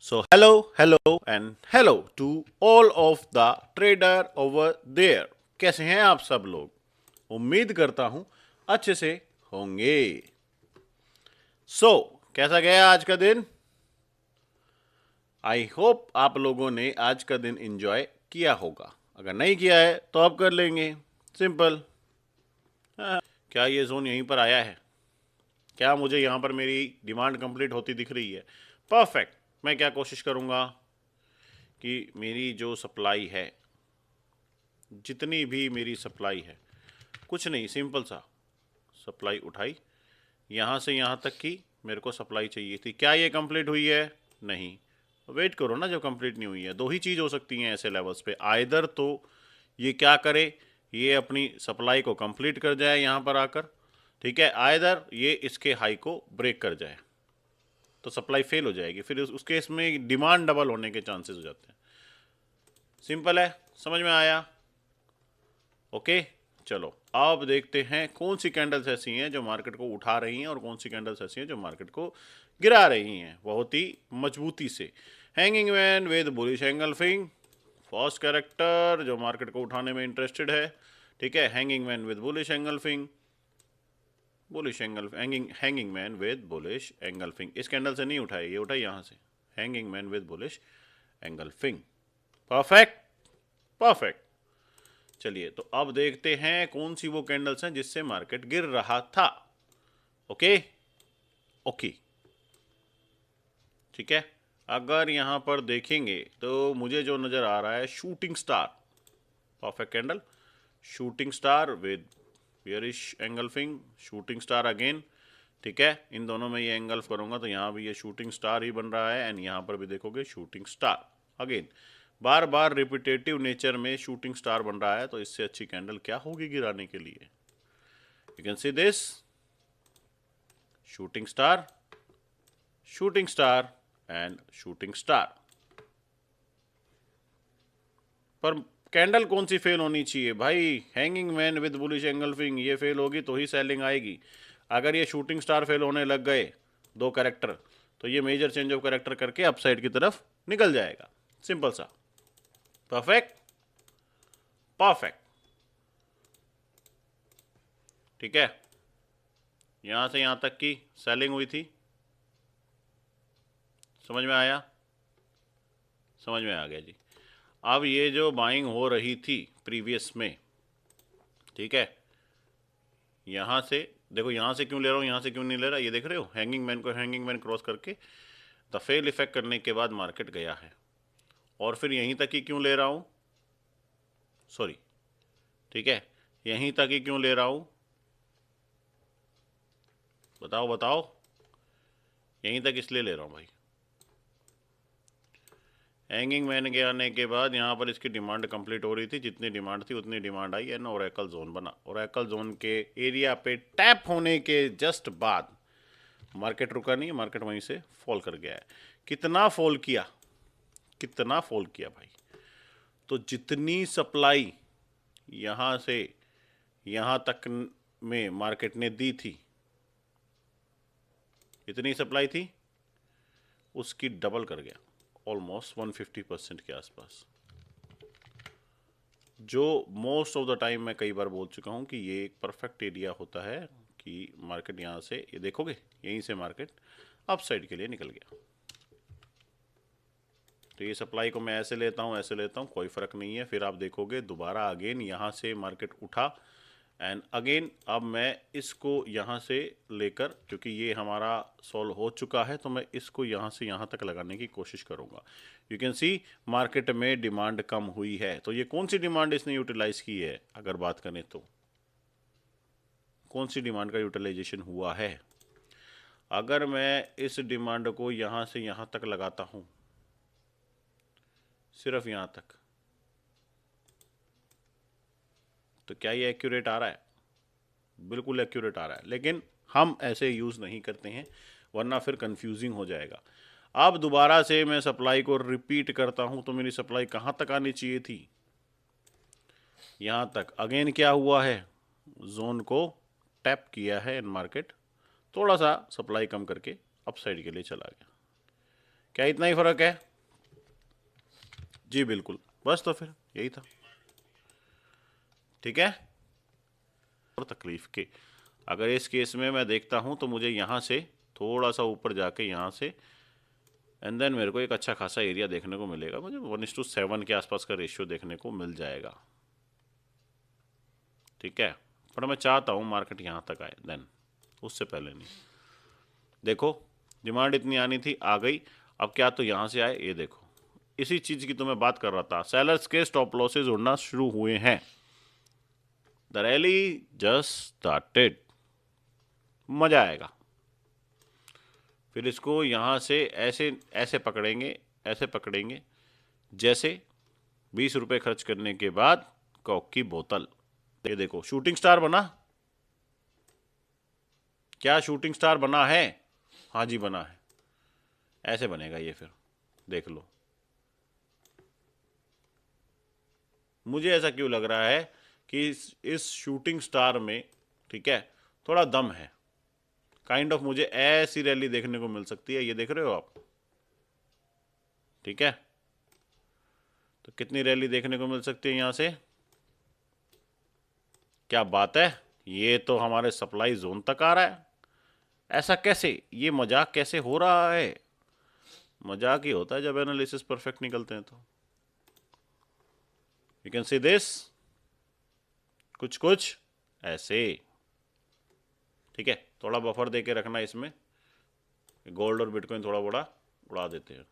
So, hello, and hello to all of the trader over there. कैसे हैं आप सब लोग? उम्मीद करता हूं अच्छे से होंगे। कैसा गया आज का दिन? आई होप आप लोगों ने आज का दिन एंजॉय किया होगा। अगर नहीं किया है तो अब कर लेंगे। सिंपल। क्या ये जोन यहीं पर आया है? क्या मुझे यहाँ पर मेरी डिमांड कंप्लीट होती दिख रही है? परफेक्ट। मैं क्या कोशिश करूँगा कि मेरी जो सप्लाई है, जितनी भी मेरी सप्लाई है, कुछ नहीं, सिंपल सा सप्लाई उठाई, यहाँ से यहाँ तक की मेरे को सप्लाई चाहिए थी। क्या ये कंप्लीट हुई है? नहीं। वेट करो ना, जब कंप्लीट नहीं हुई है। दो ही चीज़ हो सकती हैं ऐसे लेवल्स पे। आइदर तो ये क्या करे, ये अपनी सप्लाई को कंप्लीट कर जाए यहाँ पर आकर, ठीक है, आइदर ये इसके हाई को ब्रेक कर जाए, तो सप्लाई फेल हो जाएगी। फिर उस केस में डिमांड डबल होने के चांसेस हो जाते हैं। सिंपल है, समझ में आया? ओके, चलो अब देखते हैं कौन सी कैंडल्स ऐसी हैं जो मार्केट को उठा रही हैं और कौन सी कैंडल्स ऐसी हैं जो मार्केट को गिरा रही हैं बहुत ही मजबूती से। Hanging man with bullish engulfing, first character जो मार्केट को उठाने में इंटरेस्टेड है, ठीक है। Hanging man with bullish engulfing, bullish angle, hanging man with bullish engulfing. इस कैंडल से नहीं उठाई, ये उठाई यहाँ से। Hanging man with bullish engulfing. Perfect, perfect. चलिए, तो अब देखते हैं कौन सी वो कैंडल्स हैं जिससे मार्केट गिर रहा था। ओके, ओके, ठीक है। अगर यहां पर देखेंगे तो मुझे जो नजर आ रहा है, shooting star, perfect candle, shooting star with bearish engulfing, shooting star again, ठीक है। इन दोनों में ये एंगल्फ करूंगा तो यहाँ भी ये शूटिंग स्टार ही बन रहा है, एंड यहाँ पर भी देखोगे शूटिंग स्टार अगेन। बार बार रिपीटेटिव नेचर में शूटिंग स्टार बन रहा है, तो इससे अच्छी कैंडल क्या होगी गिराने के लिए? You can see this, shooting star, shooting star and shooting star. पर कैंडल कौन सी फेल होनी चाहिए भाई? Hanging man with bullish engulfing, ये फेल होगी तो ही सेलिंग आएगी। अगर ये शूटिंग स्टार फेल होने लग गए, दो कैरेक्टर, तो ये मेजर चेंज ऑफ कैरेक्टर करके अपसाइड की तरफ निकल जाएगा। सिंपल सा। परफेक्ट, परफेक्ट, ठीक है। यहां से यहां तक की सेलिंग हुई थी, समझ में आया? समझ में आ गया जी। अब ये जो बाइंग हो रही थी प्रीवियस में, ठीक है, यहाँ से देखो, यहाँ से क्यों ले रहा हूँ, यहाँ से क्यों नहीं ले रहा, ये देख रहे हो, हैंगिंग मैन को हैंगिंग मैन क्रॉस करके द फेल इफेक्ट करने के बाद मार्केट गया है। और फिर यहीं तक ही क्यों ले रहा हूँ, सॉरी, ठीक है, यहीं तक ही क्यों ले रहा हूँ, बताओ बताओ, यहीं तक इसलिए ले रहा हूँ भाई, हैंगिंग मैन के आने के बाद यहाँ पर इसकी डिमांड कंप्लीट हो रही थी, जितनी डिमांड थी उतनी demand I, and Oracle zone बना। ओरेकल जोन के एरिया पे टैप होने के जस्ट बाद मार्केट रुका नहीं, मार्केट वहीं से फॉल कर गया है। कितना फॉल किया, कितना फॉल किया भाई? तो जितनी सप्लाई यहाँ से यहाँ तक में मार्केट ने दी थी, इतनी सप्लाई थी, उसकी डबल कर गया, ऑलमोस्ट 150% के आसपास। जो मोस्ट ऑफ द टाइम मैं कई बार बोल चुका हूँ कि ये एक परफेक्ट एरिया होता है कि मार्केट यहाँ से, ये देखोगे यहीं से मार्केट अप साइड के लिए निकल गया। तो ये सप्लाई को मैं ऐसे लेता हूँ, ऐसे लेता हूँ, कोई फ़र्क नहीं है। फिर आप देखोगे दोबारा अगेन यहाँ से मार्केट उठा, एंड अगेन अब मैं इसको यहाँ से लेकर, क्योंकि ये हमारा सॉल्व हो चुका है, तो मैं इसको यहाँ से यहाँ तक लगाने की कोशिश करूँगा। यू कैन सी मार्केट में डिमांड कम हुई है, तो ये कौन सी डिमांड इसने यूटिलाइज की है? अगर बात करें तो कौन सी डिमांड का यूटिलाइजेशन हुआ है? अगर मैं इस डिमांड को यहाँ से यहाँ तक लगाता हूँ, सिर्फ यहाँ तक, तो क्या ये एक्यूरेट आ रहा है? बिल्कुल एक्यूरेट आ रहा है, लेकिन हम ऐसे यूज़ नहीं करते हैं, वरना फिर कंफ्यूजिंग हो जाएगा। अब दोबारा से मैं सप्लाई को रिपीट करता हूं, तो मेरी सप्लाई कहाँ तक आनी चाहिए थी? यहाँ तक। अगेन क्या हुआ है, जोन को टैप किया है एंड मार्केट थोड़ा सा सप्लाई कम करके अपसाइड के लिए चला गया। क्या इतना ही फर्क है? जी बिल्कुल, बस तो फिर यही था। ठीक है। और तकलीफ के, अगर इस केस में मैं देखता हूं तो मुझे यहां से थोड़ा सा ऊपर जाके यहां से एंड देन मेरे को एक अच्छा खासा एरिया देखने को मिलेगा, मुझे 1:7 के आसपास का रेशियो देखने को मिल जाएगा। ठीक है, पर मैं चाहता हूँ मार्केट यहाँ तक आए, देन उससे पहले नहीं। देखो डिमांड इतनी आनी थी, आ गई। अब क्या तो यहाँ से आए, ये देखो, इसी चीज़ की तो मैं बात कर रहा था। सेलर्स के स्टॉप लॉसेज उड़ना शुरू हुए हैं। द रैली जस्ट स्टार्टेड, मज़ा आएगा। फिर इसको यहाँ से ऐसे ऐसे पकड़ेंगे, ऐसे पकड़ेंगे जैसे 20 रुपये खर्च करने के बाद कॉक की बोतल। ये देखो शूटिंग स्टार बना। क्या शूटिंग स्टार बना है? हाँ जी बना है। ऐसे बनेगा ये, फिर देख लो। मुझे ऐसा क्यों लग रहा है कि इस शूटिंग स्टार में, ठीक है, थोड़ा दम है। काइंड ऑफ मुझे ऐसी रैली देखने को मिल सकती है, ये देख रहे हो आप। ठीक है, तो कितनी रैली देखने को मिल सकती है यहां से? क्या बात है, ये तो हमारे सप्लाई जोन तक आ रहा है। ऐसा कैसे? ये मजाक कैसे हो रहा है? मजाक ही होता है जब एनालिसिस परफेक्ट निकलते हैं तो। यू कैन सी दिस, कुछ कुछ ऐसे। ठीक है, थोड़ा बफर दे के रखना इसमें। गोल्ड और बिटकॉइन थोड़ा बड़ा उड़ा देते हैं।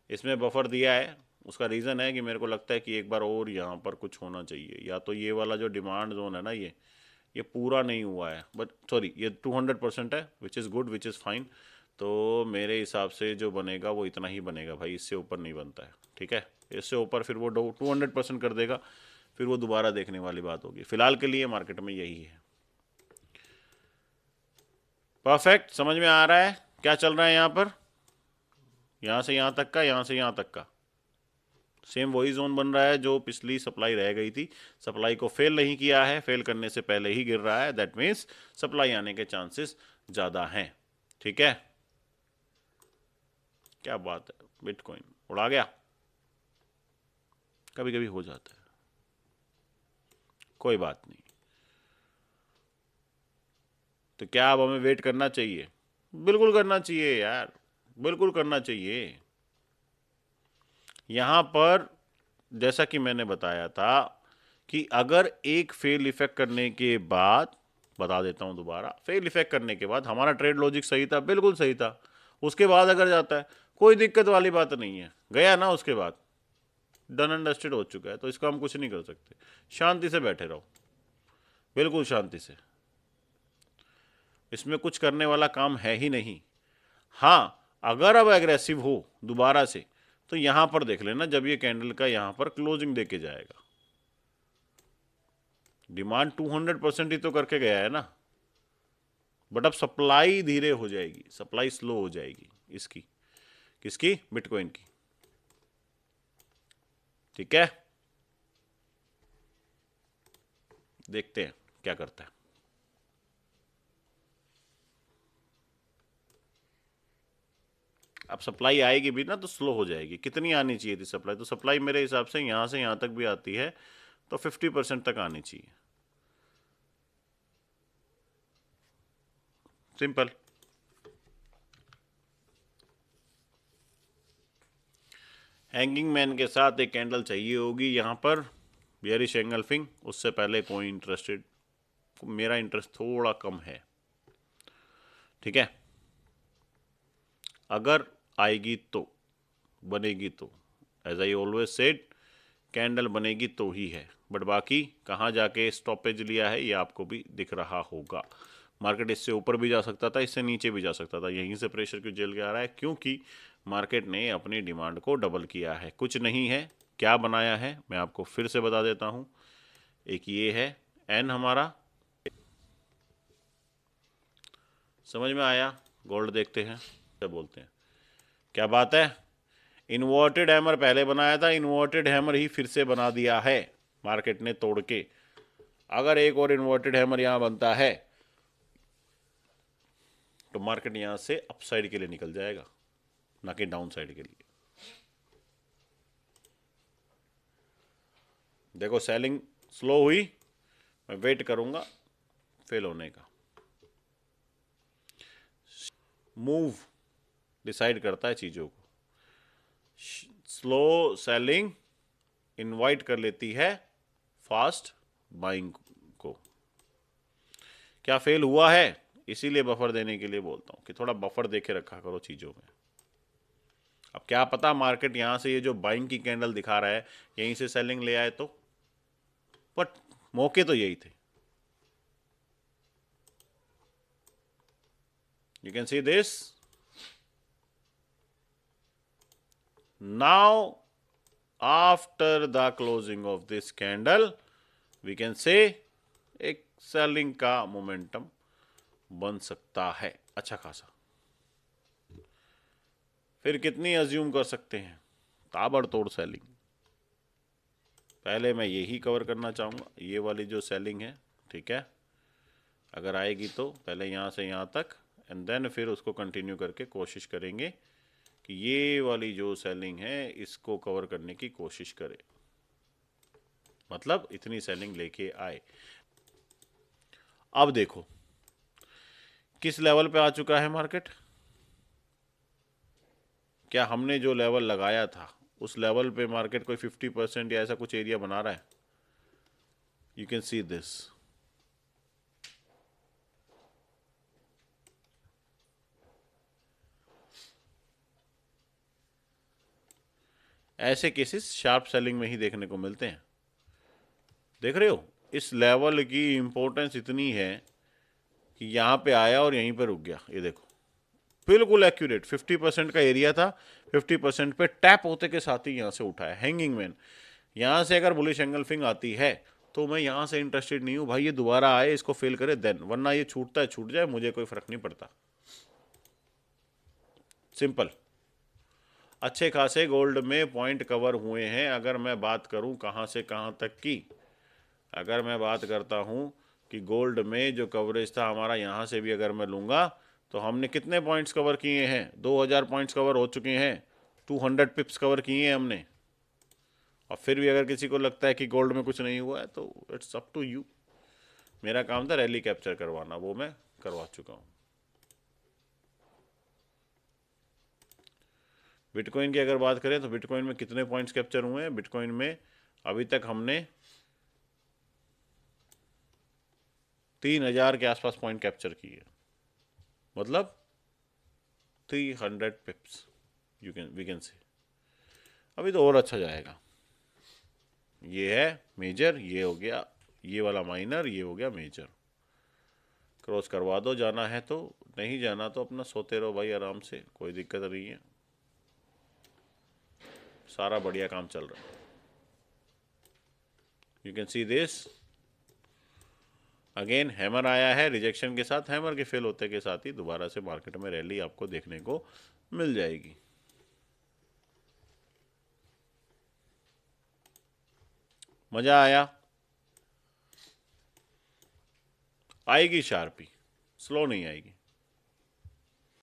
इसमें बफर दिया है, उसका रीज़न है कि मेरे को लगता है कि एक बार और यहाँ पर कुछ होना चाहिए। या तो ये वाला जो डिमांड जोन है ना, ये पूरा नहीं हुआ है, बट सॉरी ये 200% है, which is good, which is fine. तो मेरे हिसाब से जो बनेगा वो इतना ही बनेगा भाई, इससे ऊपर नहीं बनता है। ठीक है, इससे ऊपर फिर वो 200% कर देगा, फिर वो दोबारा देखने वाली बात होगी। फिलहाल के लिए मार्केट में यही है। परफेक्ट, समझ में आ रहा है क्या चल रहा है यहाँ पर? यहाँ से यहाँ तक का, यहाँ से यहाँ तक का सेम वही जोन बन रहा है जो पिछली सप्लाई रह गई थी। सप्लाई को फेल नहीं किया है, फेल करने से पहले ही गिर रहा है, दैट मीन्स सप्लाई आने के चांसेस ज़्यादा हैं। ठीक है, क्या बात है, बिटकॉइन उड़ा गया। कभी कभी हो जाता है, कोई बात नहीं। तो क्या अब हमें वेट करना चाहिए? बिल्कुल करना चाहिए यार, बिल्कुल करना चाहिए। यहाँ पर जैसा कि मैंने बताया था कि अगर एक फेल इफेक्ट करने के बाद, बता देता हूँ दोबारा, फेल इफेक्ट करने के बाद हमारा ट्रेड लॉजिक सही था, बिल्कुल सही था। उसके बाद अगर जाता है, कोई दिक्कत वाली बात नहीं है, गया ना उसके बाद डन एंड डस्टेड हो चुका है, तो इसको हम कुछ नहीं कर सकते। शांति से बैठे रहो, बिल्कुल शांति से। इसमें कुछ करने वाला काम है ही नहीं। हाँ, अगर अब एग्रेसिव हो दोबारा से तो यहां पर देख लेना, जब ये कैंडल का यहां पर क्लोजिंग देके जाएगा। डिमांड 200% ही तो करके गया है ना, बट अब सप्लाई धीरे हो जाएगी, सप्लाई स्लो हो जाएगी इसकी, किसकी? बिटकॉइन की। ठीक है, देखते हैं क्या करता है। अब सप्लाई आएगी भी ना तो स्लो हो जाएगी। कितनी आनी चाहिए थी सप्लाई? तो सप्लाई मेरे हिसाब से यहां से यहां तक भी आती है तो 50% तक आनी चाहिए, सिंपल। हैंगिंग मैन के साथ एक कैंडल चाहिए होगी यहाँ पर, बियरिश एंगल्फिंग। उससे पहले कोई इंटरेस्टेड, मेरा इंटरेस्ट थोड़ा कम है। ठीक है, अगर आएगी तो, बनेगी तो, as I always said, candle बनेगी तो ही है। बट बाकी कहाँ जाके स्टॉपेज लिया है ये आपको भी दिख रहा होगा। मार्केट इससे ऊपर भी जा सकता था, इससे नीचे भी जा सकता था। यहीं से प्रेशर क्यों झेल के आ रहा है? क्योंकि मार्केट ने अपनी डिमांड को डबल किया है। कुछ नहीं है, क्या बनाया है मैं आपको फिर से बता देता हूँ। एक ये है एन हमारा, समझ में आया? गोल्ड देखते हैं क्या बोलते हैं। क्या बात है, इन्वर्टेड हैमर पहले बनाया था, इन्वर्टेड हैमर ही फिर से बना दिया है मार्केट ने तोड़ के। अगर एक और इन्वर्टेड हैमर यहां बनता है तो मार्केट यहां से अपसाइड के लिए निकल जाएगा। ना कि डाउन साइड के लिए। देखो सेलिंग स्लो हुई, मैं वेट करूंगा फेल होने का। मूव डिसाइड करता है चीज़ों को। स्लो सेलिंग इनवाइट कर लेती है फास्ट बाइंग को। क्या फेल हुआ है? इसीलिए बफर देने के लिए बोलता हूं कि थोड़ा बफर देके रखा करो चीज़ों में। अब क्या पता मार्केट यहां से ये जो बाइंग की कैंडल दिखा रहा है यहीं से सेलिंग ले आए तो, बट मौके तो यही थे। You can see this. Now, after the closing of this candle, we can say एक सेलिंग का मोमेंटम बन सकता है अच्छा खासा। फिर कितनी अज्यूम कर सकते हैं? ताबड़तोड़ सेलिंग। पहले मैं यही कवर करना चाहूँगा, ये वाली जो सेलिंग है, ठीक है, अगर आएगी तो पहले यहाँ से यहाँ तक, एंड देन फिर उसको कंटिन्यू करके कोशिश करेंगे कि ये वाली जो सेलिंग है इसको कवर करने की कोशिश करें, मतलब इतनी सेलिंग लेके आए। अब देखो किस लेवल पे आ चुका है मार्केट। क्या हमने जो लेवल लगाया था उस लेवल पे मार्केट कोई 50% या ऐसा कुछ एरिया बना रहा है? You can see this. ऐसे केसेस शार्प सेलिंग में ही देखने को मिलते हैं। देख रहे हो इस लेवल की इंपॉर्टेंस इतनी है कि यहाँ पे आया और यहीं पे रुक गया। ये देखो बिल्कुल एक्यूरेट 50% का एरिया था, 50% पे टैप होते के साथ ही यहाँ से उठाया हैंगिंग मैन। यहाँ से अगर बुलिश एंगल्फिंग आती है तो मैं यहाँ से इंटरेस्टेड नहीं हूँ भाई, ये दोबारा आए इसको फेल करे देन, वरना ये छूटता है छूट जाए, मुझे कोई फर्क नहीं पड़ता। सिंपल। अच्छे खासे गोल्ड में पॉइंट कवर हुए हैं। अगर मैं बात करूं कहाँ से कहाँ तक की, अगर मैं बात करता हूं कि गोल्ड में जो कवरेज था हमारा, यहाँ से भी अगर मैं लूँगा तो हमने कितने पॉइंट्स कवर किए हैं? 2000 पॉइंट्स कवर हो चुके हैं, 200 पिप्स कवर किए हैं हमने। और फिर भी अगर किसी को लगता है कि गोल्ड में कुछ नहीं हुआ है तो इट्स अप टू यू। मेरा काम था रैली कैप्चर करवाना, वो मैं करवा चुका हूँ। बिटकॉइन की अगर बात करें तो बिटकॉइन में कितने पॉइंट्स कैप्चर हुए हैं? बिटकॉइन में अभी तक हमने 3000 के आसपास पॉइंट कैप्चर किए, मतलब 300 पिप्स वी कैन से। अभी तो और अच्छा जाएगा। ये है मेजर, ये हो गया ये वाला माइनर, ये हो गया मेजर। क्रॉस करवा दो जाना है तो, नहीं जाना तो अपना सोते रहो भाई आराम से, कोई दिक्कत नहीं है। सारा बढ़िया काम चल रहा है। You can see this again, hammer आया है रिजेक्शन के साथ, हैमर के फेल होते के साथ ही दोबारा से मार्केट में रैली आपको देखने को मिल जाएगी। मजा आया? आएगी शार्पी, स्लो नहीं आएगी।